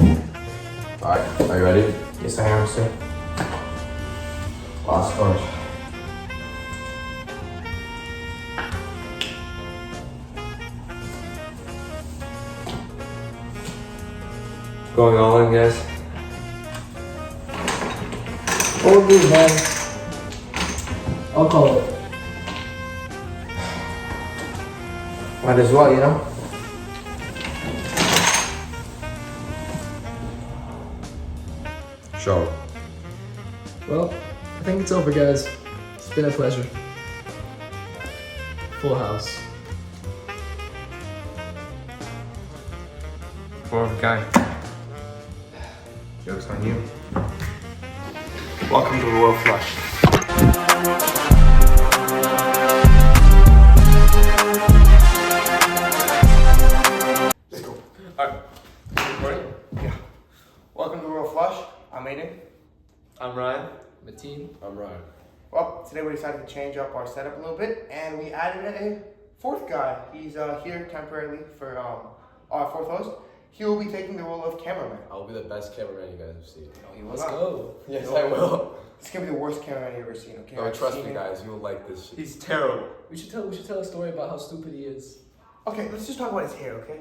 Alright, are you ready? Yes, I am, sir. Last start. Going all in, guys. What would be, man? I'll call it. Might as well, you know? Show. Well, I think it's over, guys. It's been a pleasure. Full house. Fourth guy. Joke's on you. Welcome to TheRoyalFlush. Let's go. Alright. Recording? Yeah. Welcome to TheRoyalFlush. I'm Aiden. I'm Ryan. Mateen. I'm Ryan. Well, today we decided to change up our setup a little bit, and we added a fourth guy. He's here temporarily for our fourth host. He will be taking the role of cameraman. I will be the best cameraman you guys have seen. No, he will Let's not. go. Yes, I will. It's gonna be the worst cameraman you've ever seen. Okay. No, I've trust seen me, it. guys. You will like this shit. He's terrible. We should tell a story about how stupid he is. Okay, let's just talk about his hair. Okay.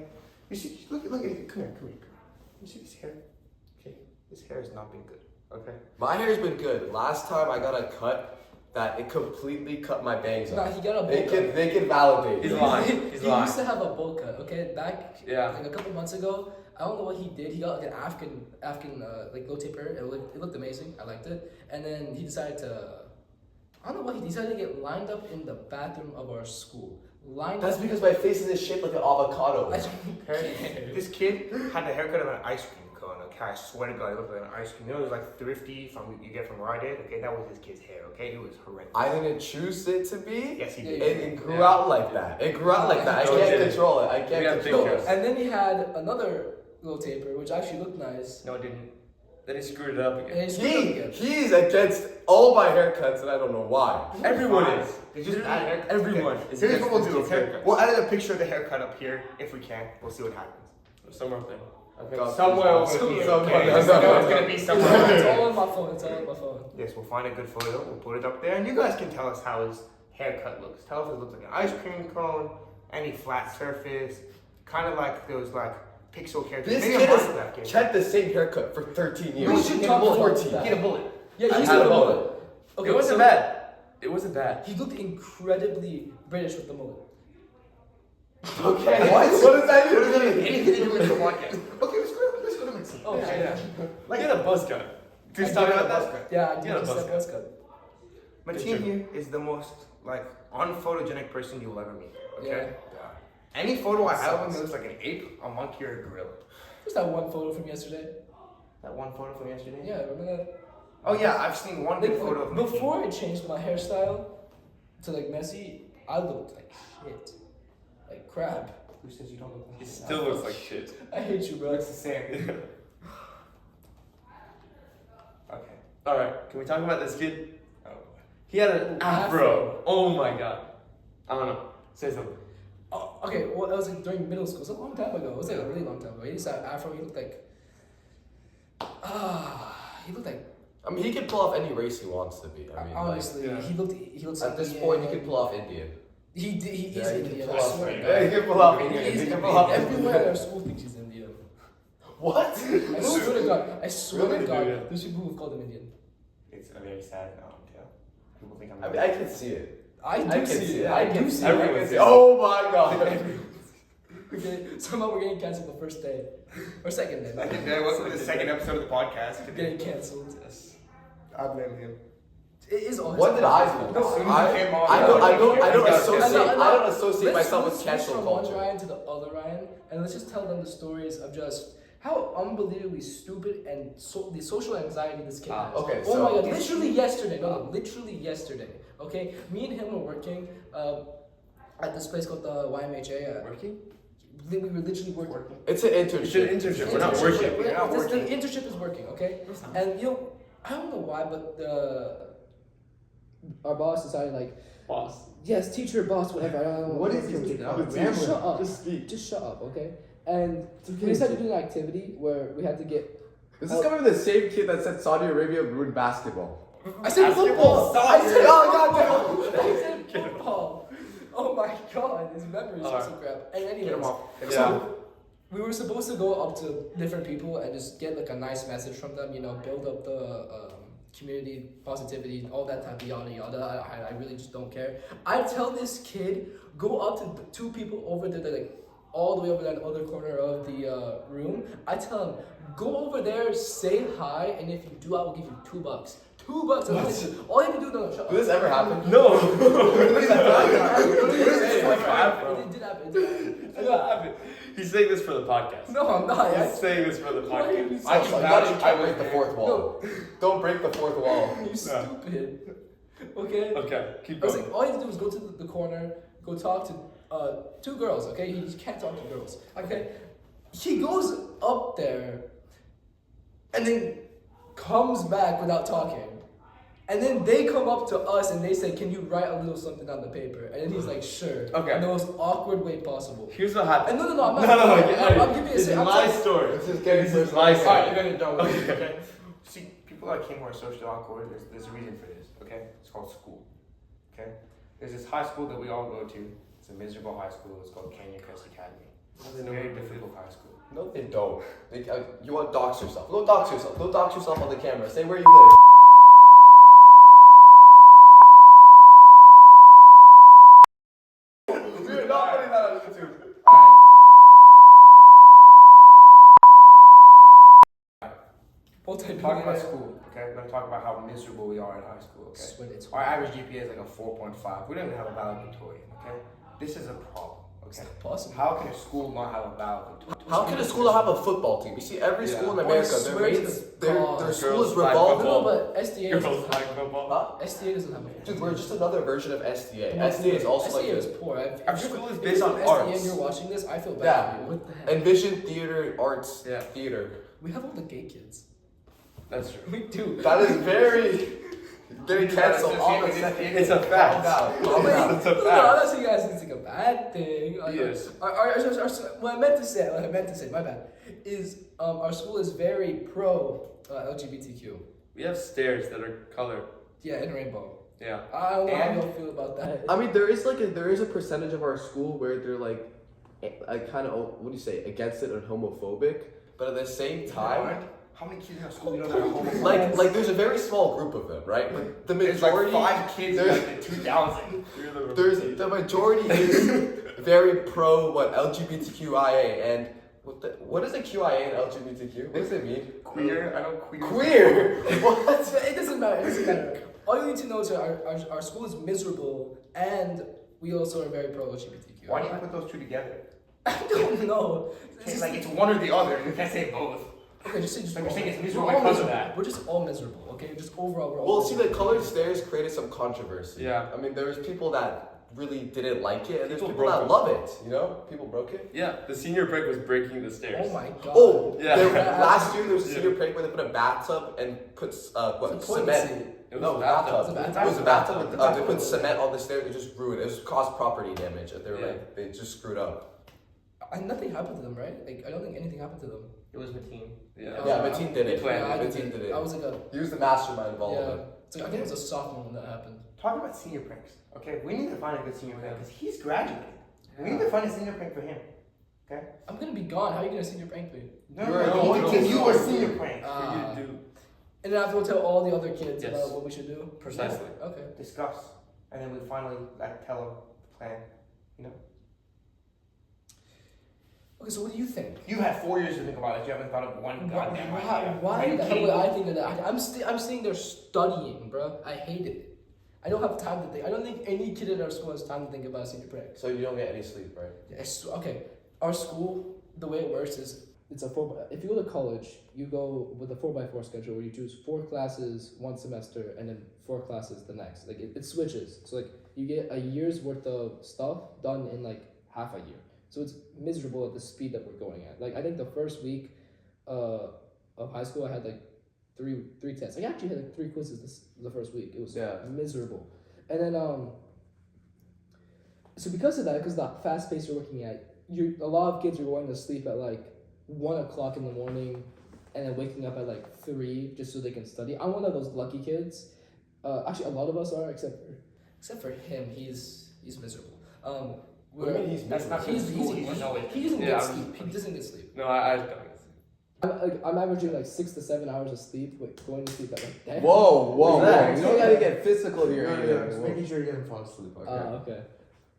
You see, look at it. Come here. You see his hair? Okay. His hair has not been good. Okay. My hair's been good. Last time I got a cut that it completely cut my bangs Nah, off. he got a bowl They cut. can validate. He's it. lying. He's He lying. used to have a bowl cut, okay? Back Yeah. like a couple months ago. I don't know what he did. He got like an African like low taper. It looked amazing. I liked it. And then he decided to, I don't know what he decided to get lined up in the bathroom of our school. That's because my face is shaped like an avocado. I don't care. This kid had the haircut of an ice cream cone. Okay, I swear to God, it looked like an ice cream. You know, it was like thrifty from you get from where I did. Okay, that was this kid's hair. Okay, it was horrendous. I didn't choose it to be. Yes, he Yeah, did. It grew out like that. It grew out like that. I No, it can't didn't. control it. I We can't have control pictures. it. And then he had another little taper, which actually looked nice. No, it didn't. Then he screwed it up And again. he screwed up again. He's against all my haircuts, and I don't know why. Everyone Fine. is. It's just bad haircut. Everyone is Here's what we'll against do. his Okay, haircut. we'll edit a picture of the haircut up here if we can. We'll see what happens. Somewhere up there. Okay, God, somewhere please, over here. somewhere. Okay, I know it's gonna be It's somewhere. all on my phone. It's all on my phone. Yes, we'll find a good photo. We'll put it up there, and you guys can tell us how his haircut looks. Tell us if it looks like an ice cream cone, any flat surface, kind of like those like pixel characters. This Maybe kid I'm blind to that has kid. kept the same haircut for 13 years. We He should had a talk bullet. about 14. that. Get a bullet. Yeah, I he's had got a a bullet. mullet. Okay, It wasn't so bad. It wasn't bad. He looked incredibly British with the mullet. Okay. What does that What does that mean? mean? Anything to do with the podcast. Okay, let's go to Mexico. Oh, Yeah, shit. yeah. Like, Get a buzz cut. Just I talk did about a buzz that. cut. Yeah, I Yeah, did just buzz that buzz cut. Mateen here is the most like unphotogenic person you'll ever meet. Okay. Yeah. Any photo I have of him, it looks like an ape, a monkey, or a gorilla. Just that one photo from yesterday. That one photo from yesterday. Yeah, remember that? Oh yeah, I've seen one good Like, photo of Mateen. before I changed my hairstyle to like messy, I looked like shit. Like crap. Who says you don't look like He that? still looks like shit. I hate you, bro. Looks the same. Okay. Alright, can we talk about this kid? Oh. He had an Afro. afro. Oh my god. I don't know. Say something. Oh, okay, well, it was like during middle school. It's a long time ago. It was like a really long time ago. He used to have afro. He looked like, he looked like. I mean, he can pull off any race he wants to be. I mean, Honestly, yeah. he looks. like, at this Indian. point, he can pull off Indian. He is Yeah, he can Indian. pull I off- swear to yeah, God. he can pull off He Indian. is He can Indian. pull off Everyone at our school thinks he's Indian. What? I swear to God. I swear Really? to God. Yeah. There's people who've called him Indian. It's a very sad tale. People think I'm. I mean, I can see it. I do can see it. I I can do see see it. it. I can see it. Oh my god. Okay, somehow we're getting canceled the first day. Or second day. I think that was the second episode of the podcast. We're getting canceled. Yes. I blame him. It is all his What did fault. I do? As soon as I he came on, I don't I associate. know. I don't associate Let's myself with switch cancel from one culture. Ryan to the other Ryan, and let's just tell them the stories of just how unbelievably stupid and the social anxiety this kid has. Okay, Oh so- my god, literally yesterday. No, literally yesterday. Okay, me and him were working at this place called the YMHA. Working? We were literally working. It's an It's an internship. internship. We're not Internship. working. We're not The working. internship is working, okay? And you know, I don't know why, but our boss decided like, Boss. yes, teacher, boss, whatever. I don't know. What is this kid? Shut up. Just shut up, okay? And we decided to do an activity where we had to get. This is coming from the same kid that said Saudi Arabia ruined basketball. I said football. I said Oh, God, I said football. Oh my god, his memory is so crap. And anyways, Get him off. so we were supposed to go up to different people and just get like a nice message from them. You know, build up the community positivity, all that type of yada yada. I really just don't care. I tell this kid, go up to the two people over there, like all the way over there in the other corner of the room. I tell him, go over there, say hi, and if you do, I will give you $2. $2. All you have to do, no, shut up. Did this ever happen? No. It did happen. He's saying this for the podcast. No, I'm not. He's saying this for the Why are you podcast. so I sorry? can't break the fourth wall. Don't break the fourth wall. You stupid. Okay? Okay, keep I was going. like, all you have to do is go to the corner, go talk to two girls, okay? You just can't talk to girls, okay? He goes up there and then comes back without talking. And then they come up to us and they say, can you write a little something on the paper? And then he's like, sure. Okay. In the most awkward way possible. Here's what happened. And no, I'm not. No, I'm giving you a This is I'm my telling- story. This is getting This is personal. my Alright, story. you're gonna done with it, okay? See, people that came who are socially awkward, there's a reason for this, okay? It's called school, okay? There's this high school that we all go to. It's a miserable high school. It's called Canyon Crest Academy. It's a very difficult high school. No, they don't. You want to dox yourself. Go dox yourself. Go dox yourself on the camera. Say where you live. Dude, not putting that on YouTube. Talk about school, okay? We're gonna talk about how miserable we are in high school, okay? Swear it's Our average GPA is like a 4.5. We don't even have a valedictorian, okay? This is a problem, okay? Possible. How can a school not have a valedictorian? How can a school not have a football team? You see, every school in Yeah. America, I their swear to their God. school is Girls like revolving. No, football. but SDA Girls doesn't like have football. Huh? SDA doesn't have it. Dude, we're just another version of SDA. No, SDA is also SDA like is poor. Our school is if based you're on from SDA arts. and you're watching this, I feel bad Yeah. for you. What the heck? Envision Theater Arts Yeah. Theater. We have all the gay kids. That's true. We do. That is very getting canceled all the It's second. It's a fact. Calm down. Oh, Calm wait, down. It's a no, I'm fact. not saying guys it's like a bad thing. Yes. What I meant to say, my bad, is our school is very pro LGBTQ. We have stairs that are colored. Yeah, in rainbow. Yeah. I don't know And- how you feel about that. I mean, there is a percentage of our school where they're like kind of, what do you say, against it and homophobic, but at the same time, How many kids in our school you know that are homophobic? like there's a very small group of them, right? But the There's like majority, 5 kids in there's- like the 2000. there's the majority is very pro LGBTQIA and what is a QIA and LGBTQ? What does it mean? Queer, I know queer. Queer. What? It doesn't matter. It doesn't matter. All you need to know is our school is miserable, and we also are very pro LGBTQ. Why do you put those two together? I don't know. It's like it's one or the other. You can't say both. Okay, just say just. Like, you're saying it's we're miserable all because of miserable. that. We're just all miserable. Okay, just overall we're all. Well, see, the miserable. colored stairs created some controversy. Yeah. I mean, there was people that really didn't like it, and there's People people broke that it. love it. You know, people broke it. Yeah. The senior break was breaking the stairs. Oh my god. Oh, Yeah. last year there was a Yeah. senior prank where they put a bathtub and put It's a toilet cement. seat. It was No, a bathtub. bathtub. It was a bathtub. With, they put cement on the stairs. It just ruined it. It just caused property damage. And they were Yeah. like, they just screwed up. And nothing happened to them, right? Like I don't think anything happened to them. It was Mateen. Yeah. Yeah, Mateen did it. planned I Mateen did it. I was like a He was the mastermind of all of yeah. it. It's like, I think it was a sophomore when that happened. Talking about senior pranks, okay? We need to find a good senior prank because he's graduating. We need to find a senior prank for him. Okay? I'm gonna be gone. How are you gonna senior prank me? No, You're no, a- we need to give you a senior prank. Ah. You do. And then I have to go tell all the other kids Yes. about what we should do. Precisely. Okay. Discuss. And then we finally like tell him the plan. You know? Okay, so what do you think? You had 4 years to think about it. You haven't thought of one goddamn idea. Why the hell would I think of that? I'm sitting there studying, bro. I hate it. I don't have time to think. I don't think any kid in our school has time to think about senior prank. So you don't get any sleep, right? Yes. Okay. Our school, the way it works is it's a if you go to college, you go with a 4x4 schedule where you choose 4 classes one semester and then 4 classes the next. Like it switches. So like you get a year's worth of stuff done in like half a year. So it's miserable at the speed that we're going at. Like I think the first week of high school I had like three tests. I actually had like 3 quizzes the first week. It was miserable. And then so because of that, because the fast pace you're working at, a lot of kids are going to sleep at like 1 o'clock in the morning, and then waking up at like 3 just so they can study. I'm one of those lucky kids. Actually, a lot of us are, except for him. He's miserable. What do you mean he's That's not He's school, he you know it. doesn't Yeah, get I'm- sleep. He doesn't get sleep. No, I don't get sleep. I'm averaging like 6 to 7 hours of sleep. Going to sleep at like 10. Whoa. Relax. You don't gotta get physical here. Just making sure you didn't fall asleep. Okay.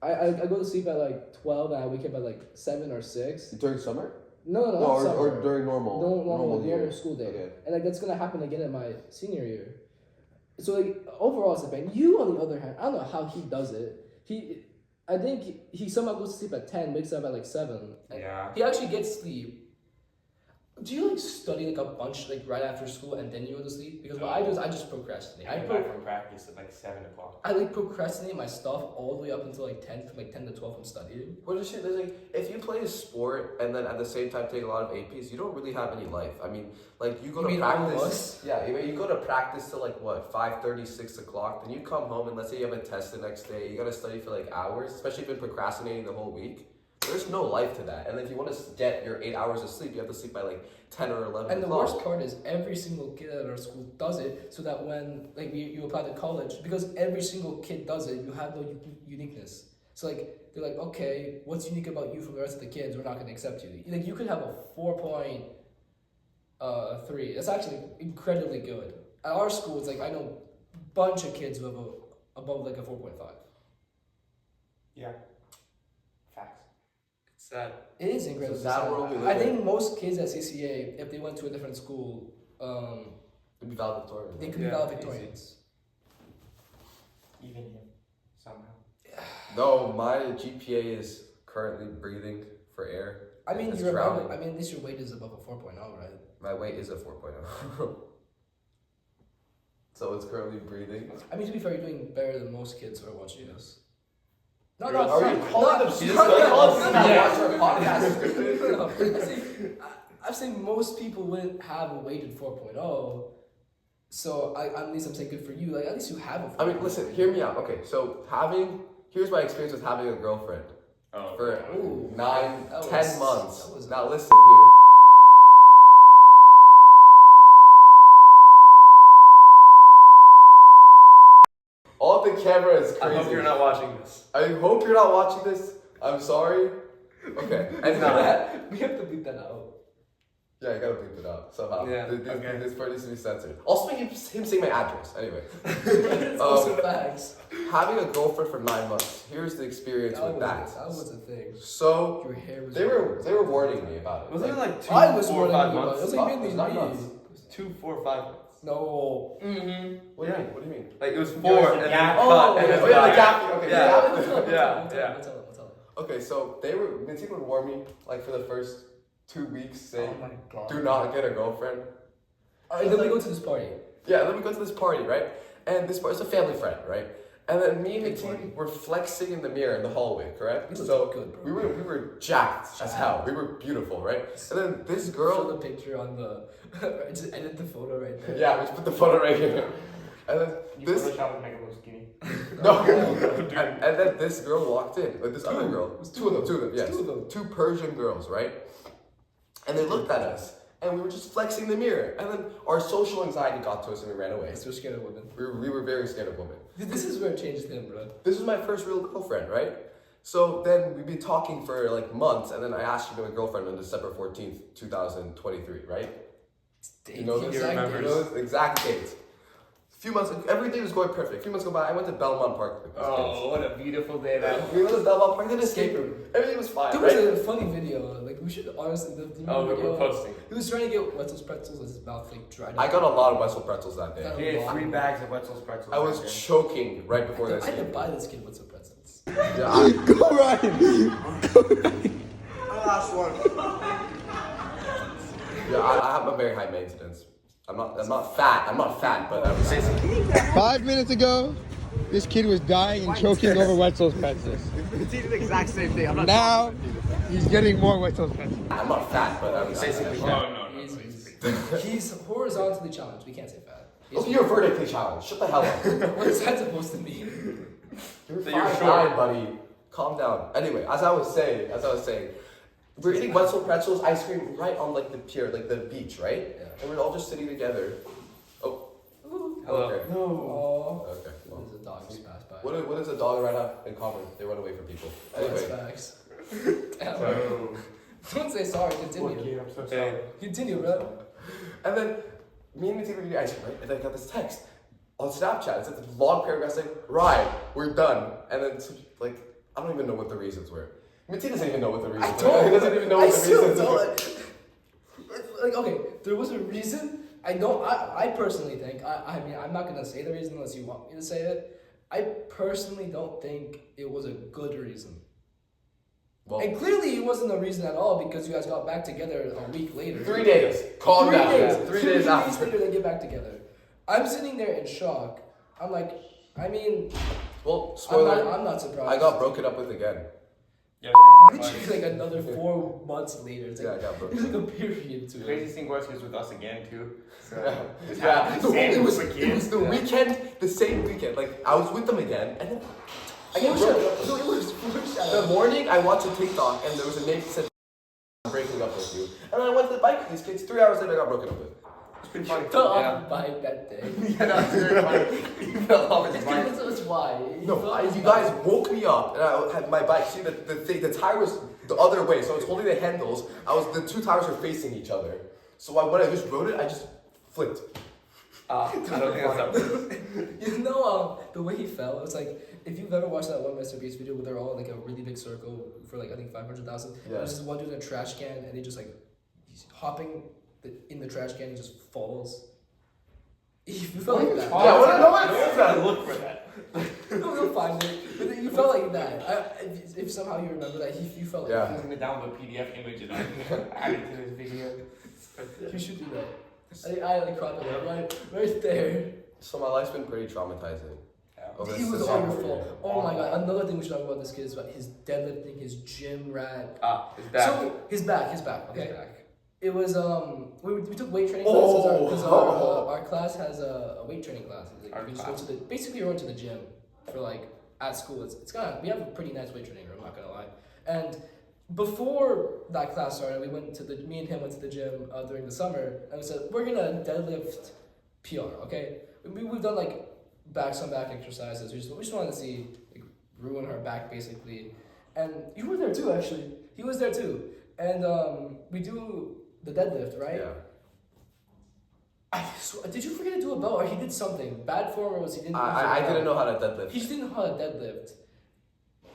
I go to sleep at like 12 and I wake up at like 7 or 6. During summer? No, not or summer. during normal. Normal school day. Okay. And like that's gonna happen again in my senior year. So like overall it's a bang. You on the other hand, I don't know how he does it. I think he somehow goes to sleep at 10, wakes up at like 7. Yeah. He actually gets sleep. Do you like study like a bunch like right after school and then you go to sleep? Because what I do is I just procrastinate. I come back from practice at like 7 o'clock. I like procrastinate my stuff all the way up until like 10, from like 10 to 12 I'm studying. What is shit? There's like, if you play a sport and then at the same time take a lot of APs, you don't really have any life. I mean, like you go You to mean all of practice. us? Yeah, you go to practice till like what 5:30, 6 o'clock. Then you come home and let's say you have a test the next day. You gotta study for like hours, especially if you've been procrastinating the whole week. There's no life to that. And if you want to get your 8 hours of sleep, you have to sleep by like 10 or 11 And the o'clock. worst part is every single kid at our school does it, so that when like you apply to college, because every single kid does it, you have no uniqueness. So like they're like, okay, what's unique about you from the rest of the kids? We're not gonna accept you. Like you could have a 4.3. That's actually incredibly good. At our school, it's like I know a bunch of kids with above like a 4.5. Yeah. Facts. It's sad. It is incredibly sad sad. world we live I in. think most kids at CCA, if they went to a different school, It'd be valedictorian. they could be Yeah, valedictorians. Even him. Somehow. No, my GPA is currently breathing for air. I mean, It's you're drowning. above, I mean, at least your weight is above a 4.0, right? My weight is a 4.0. So it's currently breathing. I mean, to be fair, you're doing better than most kids who are watching us. No, Are you no, calling them? no, She's no, no, calling them no, that no, watch our no, podcast. I'm saying most people wouldn't have a weighted 4.0. So at least I'm saying good for you. Like at least you have a 4.0. I mean, listen, hear me out. Okay, so here's my experience with having a girlfriend Oh. for Ooh. 9, That 10 was- months. that was- Now listen here. All the camera is crazy. I hope you're not watching this. I hope you're not watching this. I'm sorry. Okay. And we have to beat that out. yeah, I gotta bleep it out somehow. Yeah, okay. This part needs to be censored. Also, him saying my address. Anyway, It's also facts. having a girlfriend for 9 months. Here's the experience with that. That was a thing. So Your hair was. they were warning me about it. Wasn't it like 2, I was 4, warning 5 you about it. months? It was like It mainly was 9 me. months. It was 2, 4, 5 months. No. Mm-hmm. What do you mean? What do you mean? Like it was 4 was the and then gap. cut Oh, and then oh, yeah, the back. gap. Okay, Yeah. yeah. Let's tell him. Okay, so Minty would warn me like for the first 2 weeks, saying, Oh my god. "Do not get a girlfriend." Alright, then we go to this party. Yeah, then we go to this party, right? And this party, it's a family friend, right? And then me and Big Minty party. were flexing in the mirror in the hallway, correct? We looked So good, bro. we were jacked as hell. We were beautiful, right? And then this Show girl, the picture on the. Just edit the photo right there. yeah, we just put the photo right here. And then You this, Photoshop would make it look skinny. no, and then this girl walked in, with this other girl. It was Two of them, yes. Two of them. 2 Persian girls, right? And they looked at us, and we were just flexing in the mirror. And then our social anxiety got to us, and we ran away. Because we're scared of women. We were very scared of women. This is where it changed him, bro. This was my first real girlfriend, right? So then we'd been talking for like months, and then I asked you to be my girlfriend on December 14th, 2023, right? You know this? He remembers. You know this exact date. A few months, everything was going perfect. A few months go by, I went to Belmont Park with these Oh, what a beautiful day that kids. We went to Belmont Park, did an escape room. Everything was fine, There was right? a funny video. Like we should honestly. The Oh, video, we're posting. He was trying to get Wetzel's pretzels with his mouth like dried up. I got a lot of Wetzel pretzels that day. He had 3 bags of Wetzel's pretzels. I was that day. choking right before that I had to escape buy room. this kid Wetzel pretzels. Yeah, I, Go Ryan. Last one. yeah, I have a very high maintenance. I'm not fat, but I would say 5 minutes ago, this kid was dying and choking over Wetzel's pretzels. It's eating the exact same thing. I'm not. Now, he's getting more Wetzel's pretzels. I'm not fat, but I would say He's horizontally challenged. We can't say fat. Oh, you're vertically challenged. Shut the hell up. What is that supposed to mean? You're So you're 5'9", short. buddy. calm down. Anyway, as I was saying, we're eating Wetzel pretzels, ice cream right on like the pier, like the beach, right? Yeah. And we're all just sitting together. Oh. Hello. Okay. Oh. Okay. Well. There's a dog just passed by. What does a dog and rat have in common? They run away from people. That's Anyway. facts. Damn. So, Don't say sorry. Poor Continue. kid, I'm so Hey. sorry. Continue, bro. And then me and Matilda were eating ice cream, right? And then I got this text on Snapchat. It's a long paragraph saying, "Right, we're done." And then like I don't even know what the reasons were. Matilda doesn't even know what the reasons were. He doesn't even know what the reasons were. Like, okay, there was a reason. I know. I personally think. I mean, I'm not gonna say the reason unless you want me to say it. I personally don't think it was a good reason. Well, And clearly, it wasn't a reason at all because you guys got back together a week later. 3 days. Calm down. 3 days. 3 3 days days after. later, they get back together. I'm sitting there in shock. I'm like, I mean, Well, spoiler. I'm not surprised. I got broken up with again. Yeah, Literally, like another 4 months later. It's Yeah, like, I got there's broken like up. a period to The it. craziest thing was he was with us again too. So just Yeah, happened so the same it was weekend. the weekend, the same weekend. Like I was with them again, and then I get broken up. No, it was The foreshadow. morning I watched a TikTok, and there was a name that said, "I'm breaking up with you," and then I went to the bike with these kids. 3 hours later, I got broken up with. It's pretty funny. Fell Yeah. off the bike that day. Yeah, no, it's very funny. He fell off his It's bike. that's why. He No, fell off his you bike. guys woke me up, and I had my bike. See, the tire was the other way, so I was holding the handles. The 2 tires were facing each other. So when I just rode it, I just flipped. I don't think that's that. You know, the way he fell, it was like, if you've ever watched that one Mr. Beast video where they're all in like a really big circle for like, I think 500,000. Yeah. There's this one dude in a trash can and they just like, he's hopping in the trash can, he just falls. You felt like that. Yeah, what? No one I gotta look for that. You'll find it. But you felt like that. If somehow you remember that, you felt like Yeah. He's gonna download PDF image and add it to this video. that. You should do that. I like cropped it up right there. So my life's been pretty traumatizing. Over It was this all your summer. fault. Oh my god! Another thing we should talk about this kid is about his deadlifting, his gym rat. His back. So his back. Okay. His back. It was we took weight training Oh. classes because our class has a weight training class. It's like, Our we just go to the basically we went to the gym for like at school. It's kind of we have a pretty nice weight training room. I'm not gonna lie. And before that class started, me and him went to the gym during the summer, and we said we're gonna deadlift PR. Okay, we've done like back exercises. We just wanted to see like ruin her back basically. And you were there too, actually. He was there too. And we do the deadlift, right? Yeah. Did you forget to do a belt, or he did something bad form, or was he didn't? I didn't know how to deadlift. He just didn't know how to deadlift,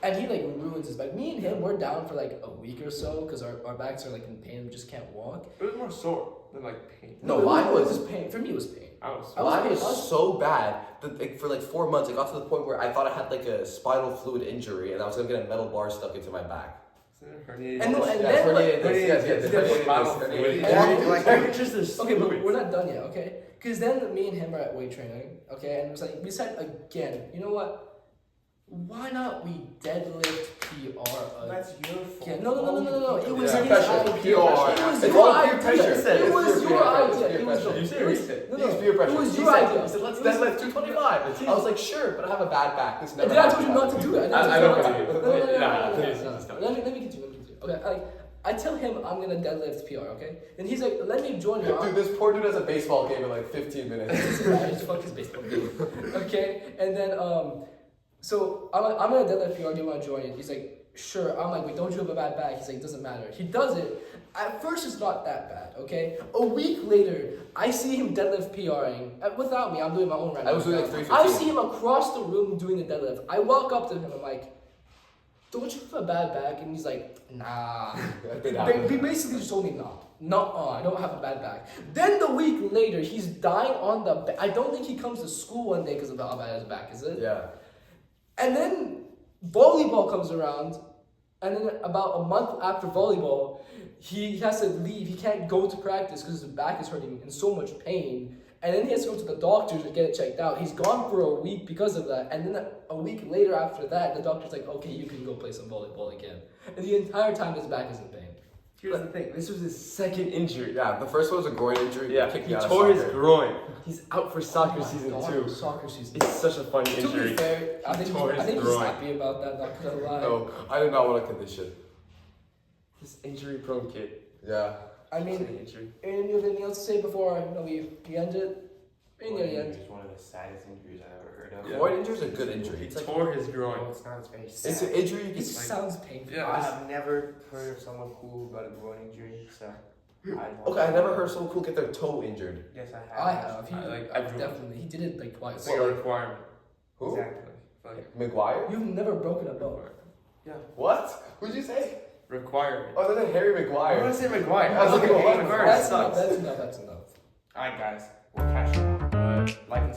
and he like ruins his back. Me and him, we're down for like a week or so because our backs are like in pain. We just can't walk. It was more sore than like pain. No, mine was pain. For me, it was pain. I was. Mine was so bad that like, for like 4 months, it got to the point where I thought I had like a spinal fluid injury, and I was gonna get a metal bar stuck into my back. And no, and Yes, then like, herniated disc, yes, There's herniated spinal disc, fluid. herniated disc. Like, okay, but we're not done yet, okay? Because then me and him are at weight training, okay, and it was like we said again, you know what? Why not we deadlift PR That's your fault. again? No. It was Yeah, his pressure, idea. PR. It was It's your all peer idea. pressure. It was It's your peer pressure. idea. It's peer It was pressure. your- You serious? No, He's peer pressure. It was He your said- idea. He said, let's It was- deadlift 225. I was like, sure, but I have a bad back. This And never then I told you happened. not to do it. I don't believe you. No. Let me continue. Okay, I tell him I'm gonna deadlift PR, okay? And he's like, let me join you. Dude, this poor dude has a baseball game in like 15 minutes. I just fucked his baseball game. Okay, and then so I'm gonna deadlift PR. Do you want to join it? He's like, sure. I'm like, wait, don't you have a bad back? He's like, it doesn't matter. He does it. At first, it's not that bad. Okay. A week later, I see him deadlift PRing without me. I'm doing my own right now. I was doing like 315. I see him across the room doing the deadlift. I walk up to him. I'm like, don't you have a bad back? And he's like, nah. He basically just told me, I don't have a bad back. Then the week later, he's dying on the back. I don't think he comes to school one day because of how bad his back is. Yeah. And then volleyball comes around, and then about a month after volleyball, he has to leave. He can't go to practice because his back is hurting in so much pain. And then he has to go to the doctor to get it checked out. He's gone for a week because of that. And then a week later after that, the doctor's like, okay, you can go play some volleyball again. And the entire time his back is in pain. Here's the thing. This was his second injury. Yeah, the first one was a groin injury. Yeah, Kicked he me out of tore his soccer. groin. He's out for soccer Oh my season God, 2. Soccer season. It's such a funny To injury. be fair, I think tore his he's groin. happy about that. Not gonna lie. No, I did not want a condition. This injury-prone kid. Yeah. I mean, Injury. Aaron, you have anything else to say before we end it? In the end. It's one of the saddest injuries I've ever heard of. Yeah. Groin injury is a good injury. He It's like tore his No, groin. it's not. It's very sad. it's an injury you It can sounds painful. Yeah, I it's- have never heard of someone cool got a groin injury, so. Okay, I never heard someone cool get their toe injured. Yes, I have. I have. He, I've definitely. He did it like twice. It's like a requirement. Who? Exactly. Like, McGuire? You've never broken a bone. yeah. What? Who'd you say? Requirement. Oh, then Harry I Maguire. want to say McGuire. I was like, what? McGuire That's sucks. enough. That's enough. Alright, guys. We'll catch you. Like